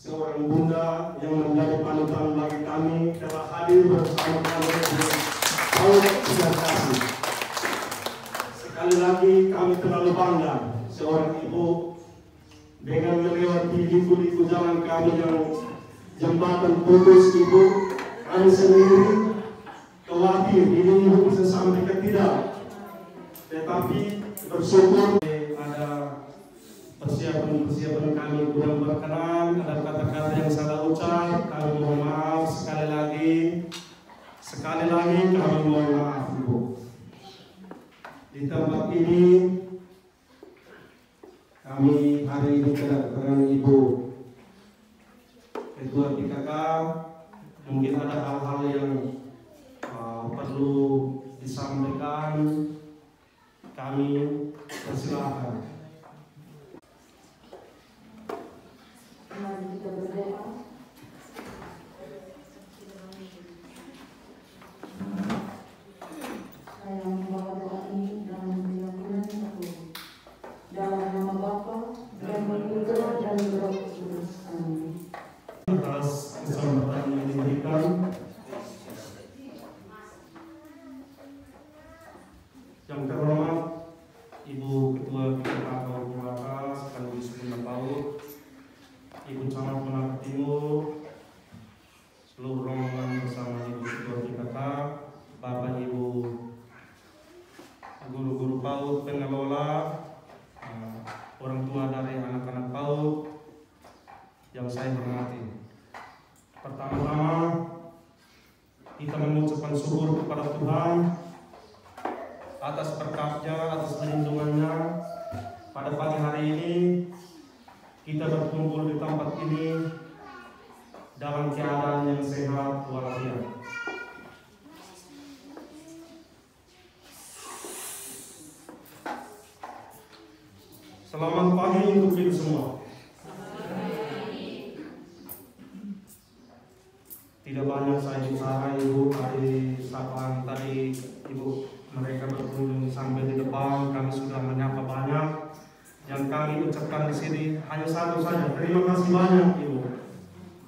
Seorang bunda yang menjadi panutan bagi kami telah hadir bersama kami di Paut Sinar Kasih. Sekali lagi kami terlalu bangga seorang ibu dengan melewati liku-liku jalan kami yang jembatan putus ibu, kami sendiri khawatir ini ibu bisa sampai ke tidak, tetapi bersyukur ada persiapan kami kurang berkenan, ada kata-kata yang salah ucap, kami mohon maaf sekali lagi kami mohon maaf ibu. Di tempat ini kami hari ini kedatangan ibu ketua PKK, mungkin ada hal-hal yang perlu disampaikan, kami persilakan. Mari kita berdoa. Saya membawa doa ini dalam keyakinan aku. Dalam nama Bapa dan Putra dan Roh Kudus. Amin. Atas kesempatan yang diberikan, yang terhormat Ibu Ketua PKK Kabupaten sekaligus Bunda PAUD, Ibu Camat Menara Timur, seluruh rombongan bersama Ibu Ketua PKK, Bapak Ibu guru-guru PAUD, pengelola, orang tua dari anak-anak PAUD yang saya hormati. Pertama-tama kita mengucapkan syukur kepada Tuhan atas berkat-Nya, atas perlindungannya. Pada pagi hari ini kita berkumpul di tempat ini dalam keadaan yang sehat walafiat. Selamat pagi untuk kita semua. Tidak banyak saya bicara ibu, tadi sapaan tadi ibu mereka berkunjung sampai di depan, kami sudah menyapa banyak. Yang kami ucapkan di sini hanya satu saja, terima kasih banyak ibu.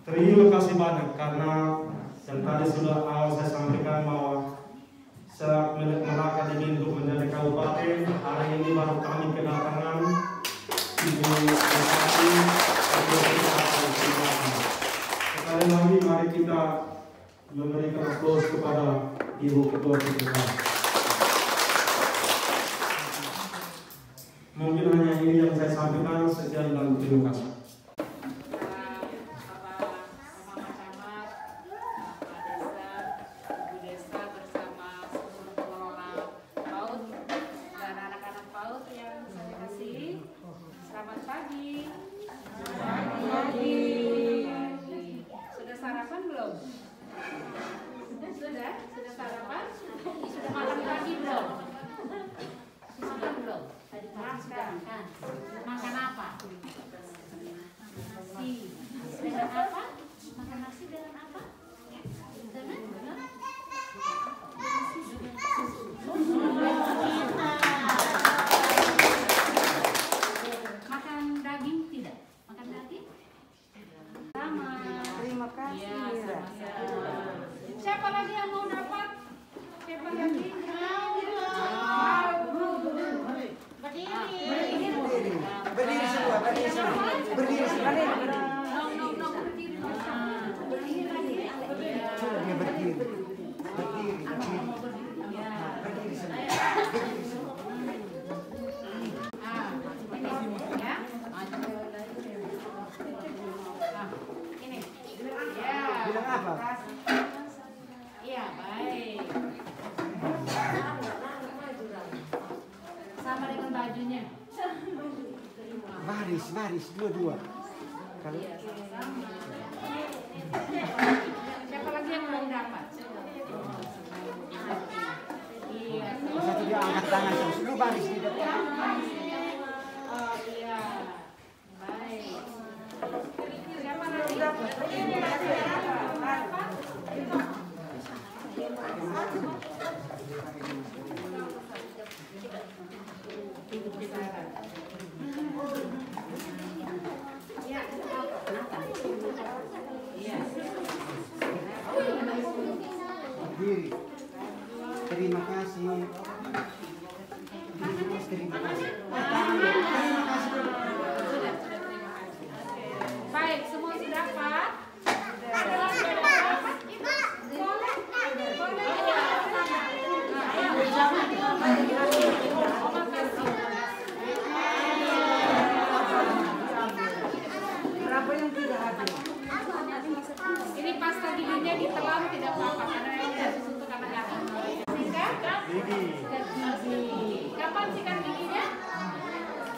Terima kasih banyak karena yang tadi sudah awal saya sampaikan bahwa saat Melaka dibentuk menjadi kabupaten, hari ini baru kami kedatangan ibu Bupati. Sekali lagi mari kita memberikan aplaus kepada Ibu Ketua PKK. Mungkin hanya ini yang saya sampaikan, sekian dan terima kasih. Selamat pagi. Sudah sarapan belum? Sudah sarapan? Sudah makan pagi belum? Makan belum? Tadi makan. Makan apa? Nasi. Dengan apa? Makan nasi dengan apa? Makan daging tidak? Makan daging? Sama. Terima kasih. Ya, sama-sama. Siapa lagi yang mau dapat? Siapa lagi? Berdiri semua, berdiri semua. Berdiri semua. Berdiri. Berdiri lagi. Dia berdiri. Berdiri semua. Berdiri semua. Ini. Ya. Bilang apa? Iya, baik. Sama dengan bajunya. Baris, dua-dua. kali. Iya, sama-sama. Siapa lagi yang belum dapat? Iya. Satu dia angkat tangan terus lu baris di depan. Oh iya. Baik. Siapa lagi? Berdiri. Terima kasih. Terima kasih. Terima kasih. Baik, semua sudah dapat? Ada lagi yang dapat? Boleh? Boleh ya? Oh, makasih. Berapa yang tidak hadir? Ini pasta giginya ditelan tidak apa-apa karena ini khusus untuk anak-anak. Sikat gigi. Kapan sikat giginya?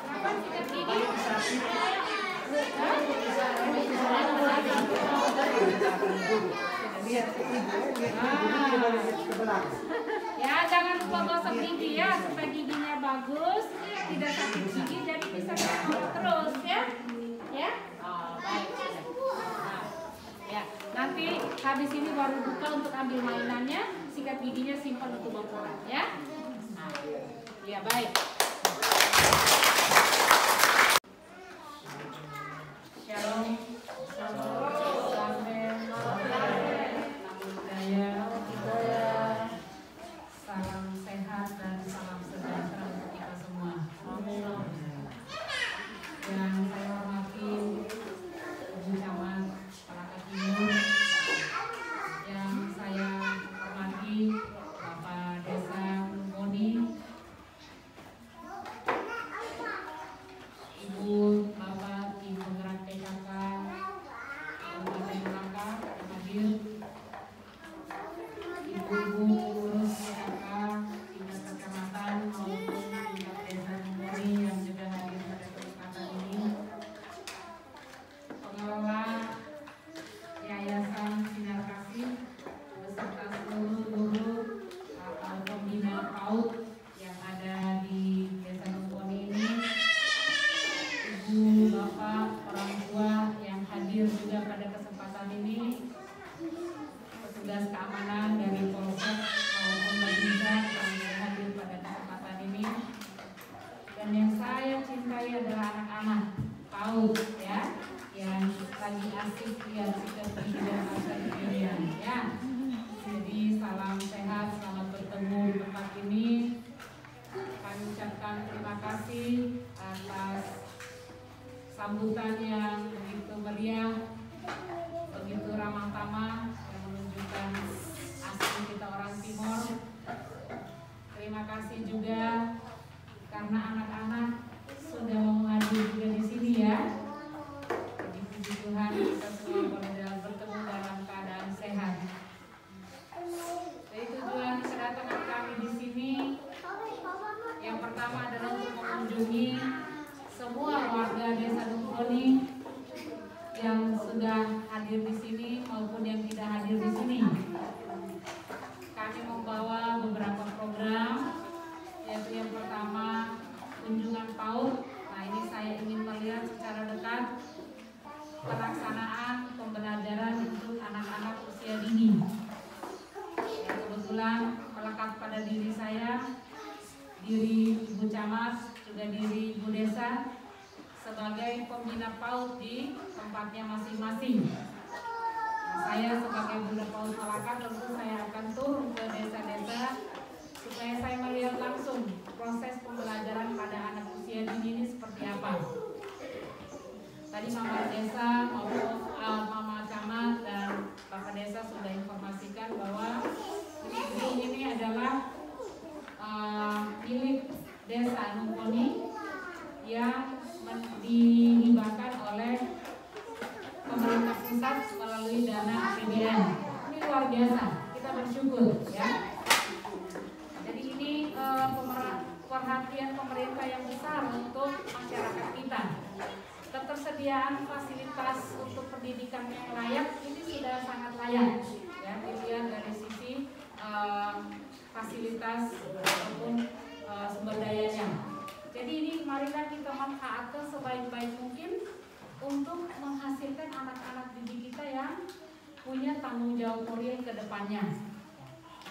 Kapan sikat gigi? Ya, jangan lupa gosok gigi ya supaya giginya bagus, tidak sakit gigi jadi bisa terus ya. Ya? Oh, baik. Nah, ya, nanti habis ini baru buka untuk ambil mainannya, sikat giginya simpan untuk bapak ya. Nah, ya baik. Shalom. Salam sehat dan salam sejahtera untuk kita semua. Amin. Yang saya hormati Ibu Camat Palaka Timur, yang saya hormati Bapak Desa Boni, Ibu Bapak Tim Penggerak PKK Kabupaten Malaka yang hadir, Ibu-ibu urus PKK tingkat kecamatan maupun tingkat desa Boni yang juga hadir pada kesempatan ini, pengelola Yayasan Sinar Kasih beserta seluruh guru atau pembina PAUD yang ada di Desa Numponi ini, ibu, bapak, orang tua yang hadir juga pada kesempatan ini, petugas keamanan dari Polsek maupun Babinsa yang juga hadir pada kesempatan ini, dan yang saya cintai adalah anak-anak PAUD ya, yang lagi asik lihat sikap gigi dan rasa giginya ya. Jadi salam sehat, selamat bertemu di tempat ini. Kami ucapkan terima kasih atas sambutan yang begitu meriah, begitu ramah tamah, yang menunjukkan asli kita orang Timur. Terima kasih juga karena anak-anak sudah mau hadir juga di sini ya. Jadi puji Tuhan kita semua boleh bertemu dalam keadaan sehat. Jadi tujuan kedatangan kami di sini yang pertama adalah untuk mengunjungi semua warga Desa Numponi yang sudah hadir di sini maupun yang tidak hadir di sini. Kami membawa beberapa program, yaitu yang pertama kunjungan PAUD. Nah, ini saya ingin melihat secara dekat pelaksanaan pembelajaran untuk anak-anak usia dini. Ya, kebetulan melekat pada diri saya, diri Ibu Camat, juga diri Ibu Desa sebagai pembina PAUD di tempatnya masing-masing. Nah, saya sebagai Bunda PAUD Malaka tentu saya akan turun ke desa-desa supaya saya melihat langsung proses pembelajaran pada anak usia dini ini seperti apa. Tadi Mama Desa maupun Mama Camat dan Bapak Desa sudah informasikan bahwa ini adalah milik Desa Numponi yang dihibahkan oleh pemerintah pusat melalui dana APBN. Ini luar biasa, kita bersyukur ya. Jadi ini perhatian pemerintah yang besar untuk masyarakat kita. Ketersediaan Ketersediaan fasilitas untuk pendidikan yang layak ini sudah sangat layak, ya, dilihat dari sisi fasilitas ataupun sumber dayanya. Jadi ini marilah kita manfaatkan sebaik-baik mungkin untuk menghasilkan anak-anak didik kita yang punya tanggung jawab mulia ke depannya.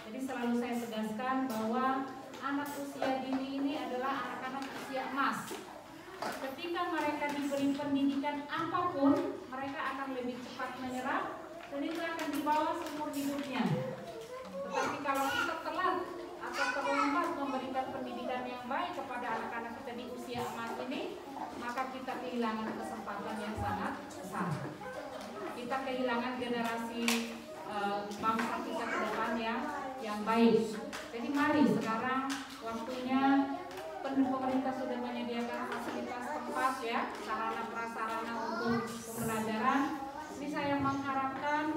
Jadi selalu saya tegaskan bahwa anak usia dini ini adalah anak-anak usia emas. Ketika mereka diberi pendidikan apapun, mereka akan lebih cepat menyerap dan itu akan dibawa seumur hidupnya. Tetapi kalau kita telat atau terlambat memberikan pendidikan yang baik kepada anak-anak kita di usia emas ini, maka kita kehilangan kesempatan yang sangat besar. Kita kehilangan generasi bangsa kita ke depan yang baik. Jadi mari sekarang waktunya pemerintah sudah menyediakan fasilitas tempat, ya, sarana prasarana untuk pembelajaran. Ini saya mengharapkan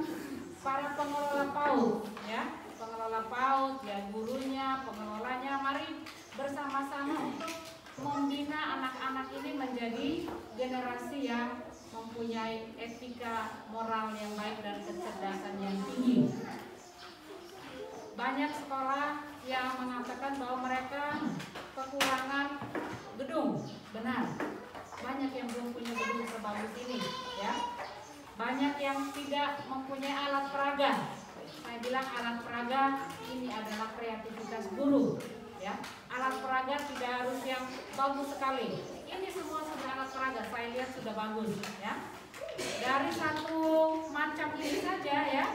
para pengelola PAUD, ya, pengelola PAUD, ya, gurunya, pengelolanya, mari bersama-sama untuk membina anak-anak ini menjadi generasi yang mempunyai etika moral yang baik dan kecerdasan yang tinggi. Banyak sekolah yang mengatakan bahwa mereka kekurangan gedung, benar. Banyak yang belum punya gedung sebagus ini, ya. Banyak yang tidak mempunyai alat peraga. Saya bilang alat peraga ini adalah kreativitas guru, ya. Alat peraga tidak harus yang bagus sekali. Ini semua sudah alat peraga, saya lihat sudah bagus, ya. Dari satu macam ini saja, ya,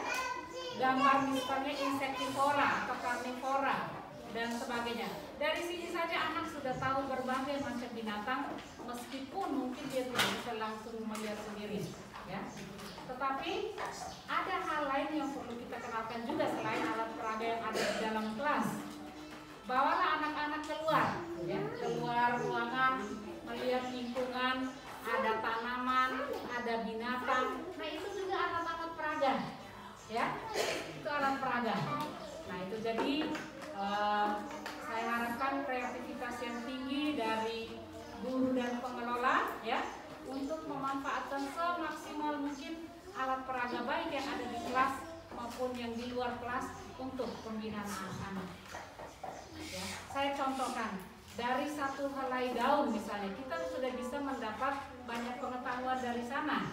gambar misalnya insektivora atau karnivora dan sebagainya. Dari sini saja anak sudah tahu berbagai macam binatang, meskipun mungkin dia tidak bisa langsung melihat sendiri, ya. Tetapi ada hal lain yang perlu kita kenalkan juga selain alat peraga yang ada di dalam kelas. Bawalah anak-anak keluar, ya, keluar ruangan, melihat lingkungan, ada tanaman, ada binatang. Nah itu juga alat-alat peraga, ya, itu alat peraga. Nah itu jadi saya harapkan kreativitas yang tinggi dari guru dan pengelola, ya, untuk memanfaatkan semaksimal mungkin alat peraga baik yang ada di kelas maupun yang di luar kelas untuk pembinaan anak-anak. Ya, saya contohkan dari satu helai daun misalnya kita sudah bisa mendapat banyak pengetahuan dari sana,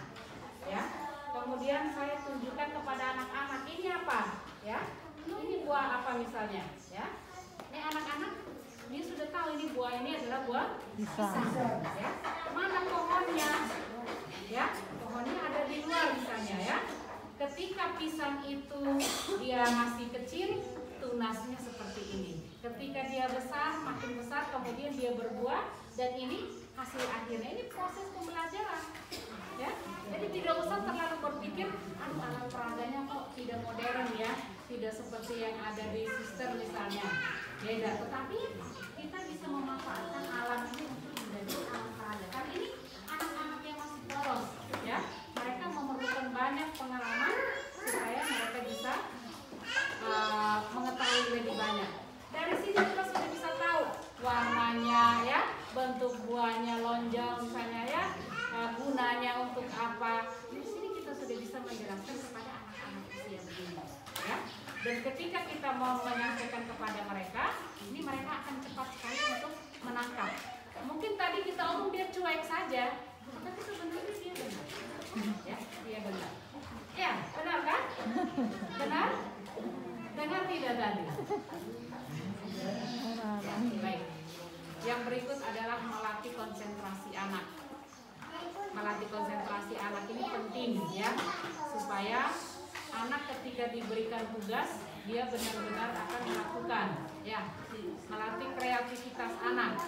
ya. Kemudian saya tunjukkan kepada anak-anak ini apa, ya. Ini buah apa misalnya, ya. Ini anak-anak dia sudah tahu ini buah ini adalah buah pisang, ya. Mana pohonnya, ya. Pohonnya ada di luar misalnya, ya. Ketika pisang itu dia masih kecil, tunasnya seperti ini. Ketika dia besar, makin besar, kemudian dia berbuah dan ini hasil akhirnya. Ini proses pembelajaran, ya. Jadi tidak usah terlalu berpikir alat peraganya kok tidak modern, ya, tidak seperti yang ada di sister misalnya, beda. Tetapi kita bisa memanfaatkan alam ini untuk menjadi alat peraga. Kan ini anak-anak yang masih polos, ya, mereka memerlukan banyak pengalaman supaya mereka bisa mengetahui lebih banyak. Dari sini kita sudah bisa tahu warnanya, ya, bentuk buahnya lonjong misalnya, ya, gunanya untuk apa. Di sini kita sudah bisa menjelaskan kepada anak-anak usia begini, ya. Dan ketika kita mau menyampaikan kepada mereka, ini mereka akan cepat sekali untuk menangkap. Mungkin tadi kita omong dia cuek saja, tapi sebenarnya dia benar, ya, dia benar. Ya, benar kan? Benar? Dengar tidak tadi? Ya, baik. Yang berikut adalah melatih konsentrasi anak. Melatih konsentrasi anak ini penting, ya, supaya anak ketika diberikan tugas dia benar-benar akan melakukan, ya. Melatih kreativitas anak,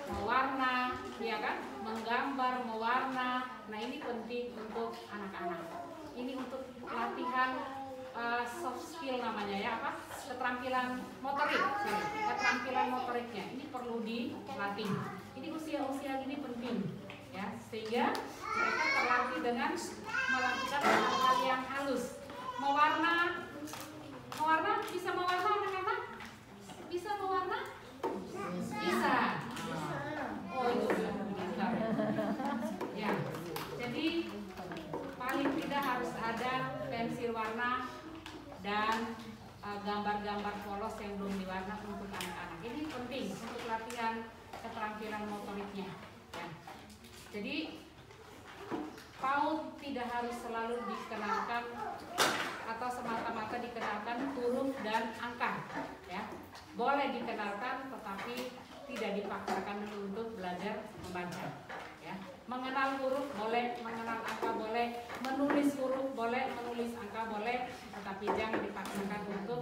mewarna, ya kan, menggambar, mewarna. Nah ini penting untuk anak-anak. Ini untuk latihan soft skill namanya, ya, apa, keterampilan motorik, keterampilan motoriknya ini perlu dilatih. Ini usia-usia ini penting, ya, sehingga mereka terlatih dengan melakukan hal-hal yang halus. Mewarna bisa mewarna anak-anak? Bisa mewarna? Bisa. Oh itu pintar. Ya. pensil warna dan gambar-gambar polos yang belum diwarna untuk anak-anak. Ini penting untuk latihan keterampilan motoriknya. Ya. Jadi PAUD tidak harus selalu dikenalkan atau semata-mata dikenalkan huruf dan angka, ya. Boleh dikenalkan, tetapi tidak dipaksakan dulu untuk belajar membaca, ya. Mengenal huruf boleh, mengenal angka boleh, menulis huruf boleh, menulis angka boleh, tetapi jangan dipaksakan untuk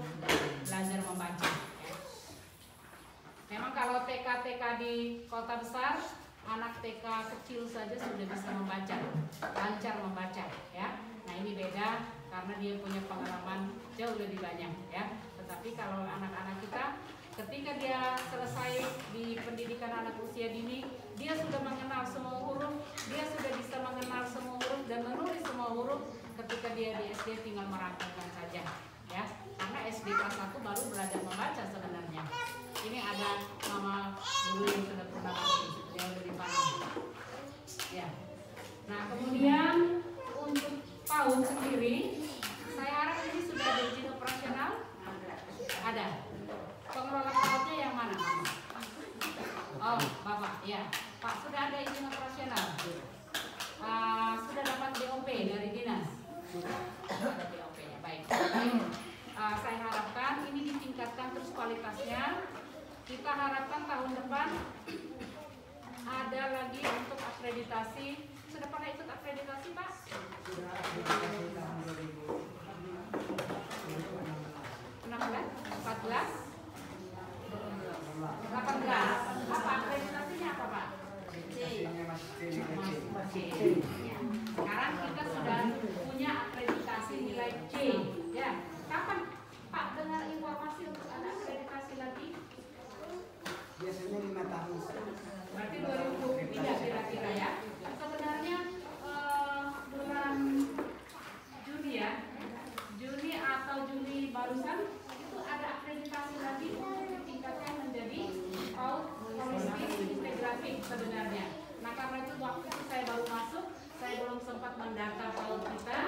belajar membaca, ya. Memang kalau TK di kota besar, anak TK kecil saja sudah bisa membaca, lancar membaca, ya. Nah ini beda karena dia punya pengalaman jauh lebih banyak, ya. Tetapi kalau anak-anak kita, ketika dia selesai di pendidikan anak usia dini, dia sudah mengenal semua huruf, dia sudah bisa mengenal semua huruf dan menulis semua huruf. Ketika dia di SD tinggal merampungkan saja, ya. Karena SD kelas 1 baru belajar membaca sebenarnya. Ini ada nama guru yang sudah pernah yang lebih paham, ya. Nah kemudian untuk PAUD sendiri, saya harap ini sudah ada izin operasional. Ada. Pengelola PAUD-nya yang mana? Oh, Bapak, ya. Pak, sudah ada izin operasional. Sudah dapat DOP dari dinas. Ada DOP-nya, baik. Saya harapkan ini ditingkatkan terus kualitasnya. Kita harapkan tahun depan ada lagi untuk akreditasi. Sudah pernah ikut akreditasi, Pak? 16, 14, 18. Apa akreditasinya apa, Pak? Sekarang kita sudah punya akreditasi nilai C, ya. Kapan Pak dengar informasi untuk ada akreditasi lagi? Biasanya 5 tahun. Berarti 2023 kira-kira, ya. Sebenarnya bulan Juni, ya, Juni atau Juli barusan itu ada akreditasi lagi untuk ditingkatkan menjadi PAUD holistik integratif sebenarnya. Nah karena itu waktu itu saya baru masuk, saya belum sempat mendata PAUD kita.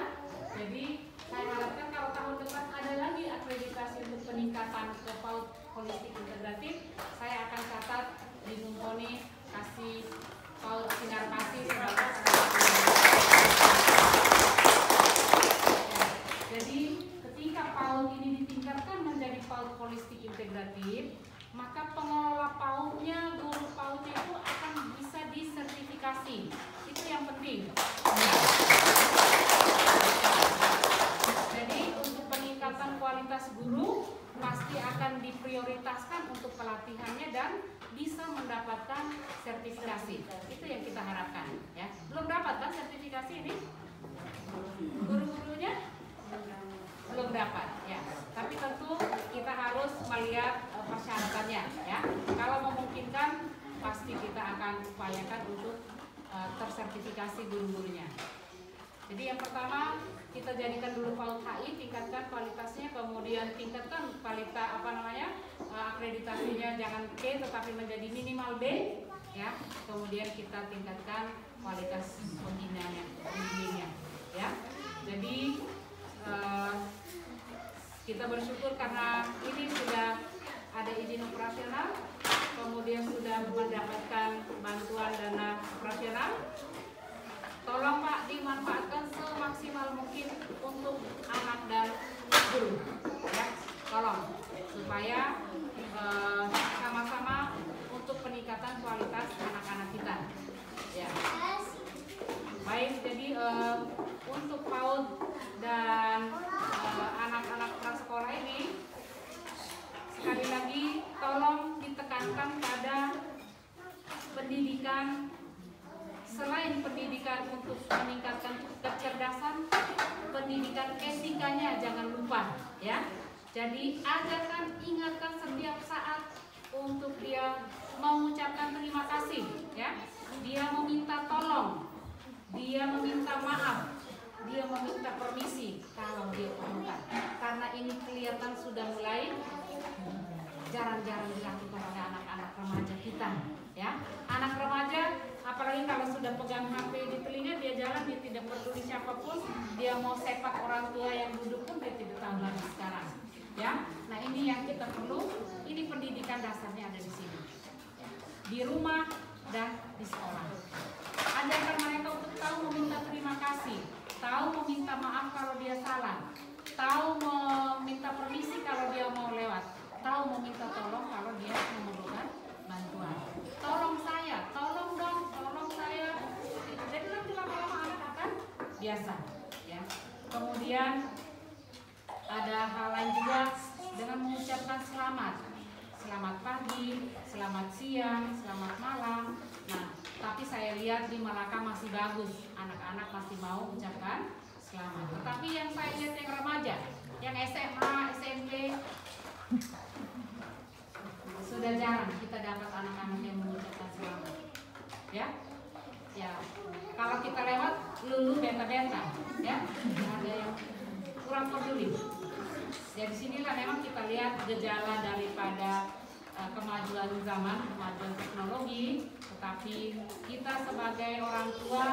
Jadi saya harapkan kalau tahun depan ada lagi akreditasi untuk peningkatan ke PAUD holistik integratif, saya akan catat di Mumponi kasih PAUD sinar kasih sebagai jadi ketika PAUD ini ditingkatkan menjadi PAUD holistik integratif, maka pengelola PAUD-nya, guru PAUD-nya itu akan bisa disertifikasi. Itu yang penting. Jadi untuk peningkatan kualitas guru pasti akan diprioritaskan untuk pelatihannya dan bisa mendapatkan sertifikasi. Itu yang kita harapkan, ya. Belum dapat kan sertifikasi ini? Guru-gurunya belum dapat, ya. Tapi tentu kita harus melihat persyaratannya, ya. Kalau memungkinkan pasti kita akan upayakan untuk tersertifikasi guru-gurunya. Jadi yang pertama kita jadikan dulu PAUD HI, tingkatkan kualitasnya, kemudian tingkatkan kualitas akreditasinya jangan C tetapi menjadi minimal B, ya. Kemudian kita tingkatkan kualitas pembinanya, ya. Jadi kita bersyukur karena ini sudah ada izin operasional, kemudian sudah mendapatkan bantuan dana operasional. Tolong Pak dimanfaatkan semaksimal mungkin untuk anak dan guru, ya. Tolong supaya sama-sama untuk peningkatan kualitas anak-anak kita, ya. Baik, jadi untuk PAUD dan anak-anak prasekolah ini sekali lagi tolong ditekankan pada pendidikan. Selain pendidikan untuk meningkatkan kecerdasan, pendidikan etikanya jangan lupa, ya. Jadi ajarkan, ingatkan setiap saat untuk dia mengucapkan terima kasih, ya. Dia meminta tolong, dia meminta maaf, dia meminta permisi kalau dia perlukan. Karena ini kelihatan sudah mulai jarang-jarang dilakukan oleh anak-anak remaja kita, ya. Anak remaja apalagi kalau sudah pegang HP di telinga, dia jalan, dia tidak peduli siapapun, dia mau sepak orang tua yang duduk pun dia tidak tahu lagi sekarang. Ya, nah ini yang kita perlu, ini pendidikan dasarnya ada di sini, di rumah dan di sekolah. Ajarkan mereka untuk tahu meminta terima kasih, tahu meminta maaf kalau dia salah, tahu meminta permisi kalau dia mau lewat, tahu meminta tolong kalau dia memerlukan bantuan. Tolong saya, tolong dong, tolong saya. Jadi nanti lama-lama anak akan biasa. Ya. Kemudian ada hal lain juga dengan mengucapkan selamat. Selamat pagi, selamat siang, selamat malam. Nah, tapi saya lihat di Malaka masih bagus, anak-anak masih mau ucapkan selamat. Tetapi yang saya lihat yang remaja, yang SMA, SMP, sudah jarang kita dapat anak-anak yang mengucapkan selamat. Ya, ya. Kalau kita lewat, lulu benta-benta, ya, ada yang kurang peduli. Jadi sinilah memang kita lihat gejala daripada kemajuan zaman, kemajuan teknologi, tetapi kita sebagai orang tua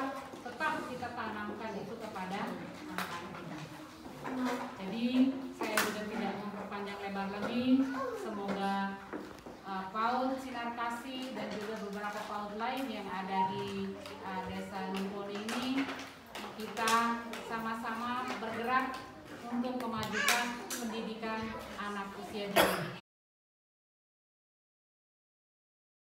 tetap kita tanamkan itu kepada anak-anak kita. Jadi saya juga tidak memperpanjang lebar lagi. Semoga PAUD Sinar Kasih dan juga beberapa PAUD lain yang ada di Desa Numponi ini, kita sama-sama bergerak untuk memajukan pendidikan anak usia dini.